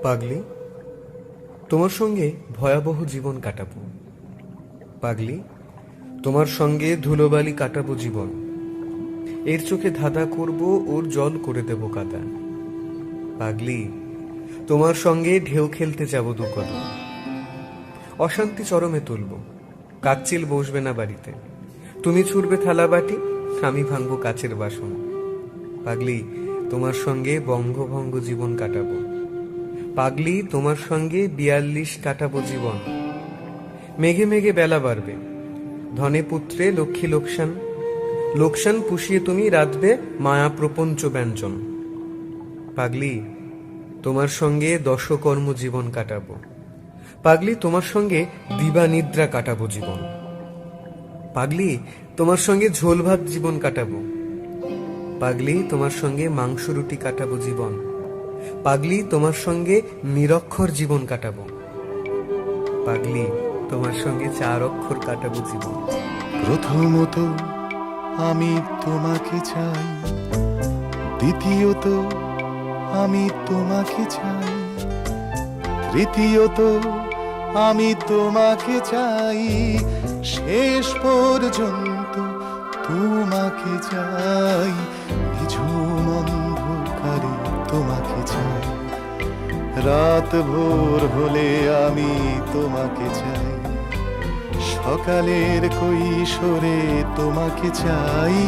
পাগলি, তোমার সঙ্গে ভয়াবহ জীবন কাটাবো। পাগলি, তোমার সঙ্গে ধুলোবালি কাটাবো জীবন। এর চোখে ধাঁধা করব, ওর জল করে দেব কাদা। পাগলি, তোমার সঙ্গে ঢেউ খেলতে যাব দুকদম। অশান্তি চরমে তুলব, কাকচিল বসবে না বাড়িতে। তুমি ছুড়বে থালা বাটি, আমি ভাঙবো কাচের বাসন। পাগলি, তোমার সঙ্গে বঙ্গভঙ্গ জীবন কাটাবো। পাগলি, তোমার সঙ্গে ৪২ কাটাবো জীবন। মেঘে মেঘে বেলা বাড়বে, ধনে পুত্রে লক্ষ্মী লোকসান। লোকসান পুষিয়ে তুমি রাঁধবে মায়া প্রপঞ্চ ব্যঞ্জন। পাগলি, তোমার সঙ্গে দশকর্ম জীবন কাটাবো। পাগলি, তোমার সঙ্গে দিবা নিদ্রা কাটাবো জীবন। পাগলি, তোমার সঙ্গে ঝোল ভাত জীবন কাটাবো। পাগলি, তোমার সঙ্গে মাংস রুটি কাটাবো জীবন। পাগলি, তোমার সঙ্গে নিরক্ষর জীবন কাটাবো। পাগলি, তোমার সঙ্গে ৪ অক্ষর কাটাবো জীবন। প্রথমত আমি তোমাকে চাই, দ্বিতীয়ত আমি তোমাকে চাই, তৃতীয়ত আমি তোমাকে চাই, শেষ পর্যন্ত তোমাকে চাই। নিঝুম অন্ধকারে তোমাকে চাই, রাত ভোর হলে আমি তোমাকে চাই, সকালের কৈশোরে তোমাকে চাই,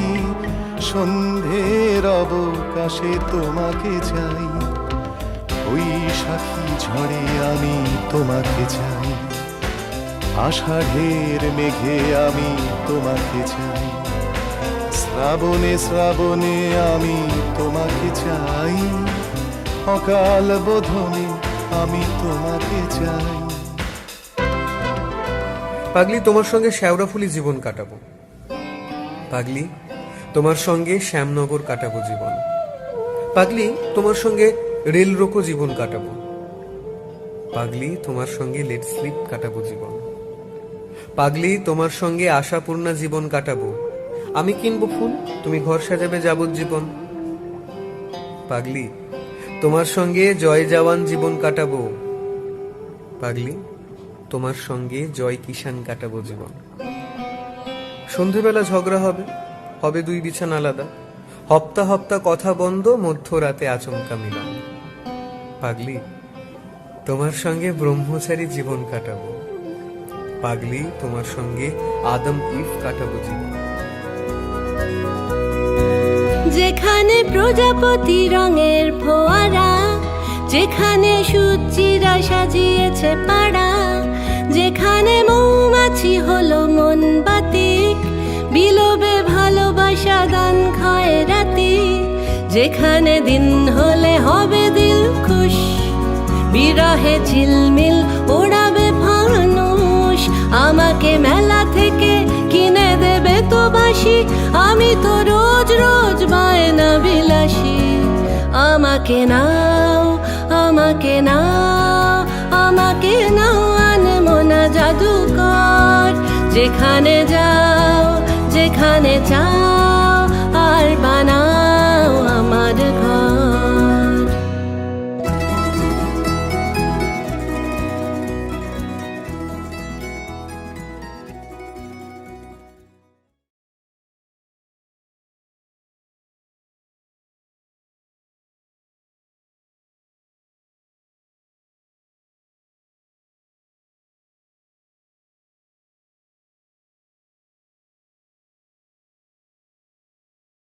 সন্ধ্যের অবকাশে তোমাকে চাই, বৈশাখী ঝড়ে আমি তোমাকে চাই, আষাঢ়ের মেঘে আমি তোমাকে চাই, শ্রাবণে শ্রাবণে আমি তোমাকে চাই, অকাল বোধনে আমি তোমাকে চাই। পাগলি, তোমার সঙ্গে শ্যাওড়াফুলি জীবন কাটাবো। পাগলি, তোমার সঙ্গে শ্যামনগর কাটাবো জীবন। পাগলি, তোমার সঙ্গে রেল রোকো জীবন কাটাবো। পাগলি, তোমার সঙ্গে লেট স্লিপ কাটাবো জীবন। পাগলি, তোমার সঙ্গে আশাপূর্ণা জীবন কাটাবো। আমি কিনবো ফুল, তুমি ঘর সাজাবে যাবজ্জীবন। পাগলি, তোমার সঙ্গে জয় জওয়ান জীবন কাটাবো। পাগলি, তোমার সঙ্গে জয় কিষান কাটাবো জীবন। সন্ধেবেলা ঝগড়া হবে, হবে 2 বিছানা আলাদা। হপ্তা হপ্তা কথা বন্ধ, মধ্যরাতে আচমকা মিলন। পাগলি, তোমার সঙ্গে ব্রহ্মচারী জীবন কাটাবো। পাগলি, তোমার সঙ্গে আদম ইভ কাটাবো জীবন। যেখানে প্রজাপতি রঙের ফোয়ারা, যেখানে সূর্যিরা সাজিয়েছে পাড়া, যেখানে মৌমাছি হলো মন বাতিক, বিলোবে ভালোবাসা গান খয়রাতি, যেখানে দিন হলে হবে দিল খুশ, বিরহে ঝিলমিল ওড়াবে ফানুষ, আমাকে মেলা থেকে কিনে দেবে তো বাসি, আমি তো রোজ রোজ বায়না বিলাসী। আমাকে নাও, আমাকে নাও, আমাকে নাও, আনমনা জাদুকর, যেখানে যাও যেখানে চাও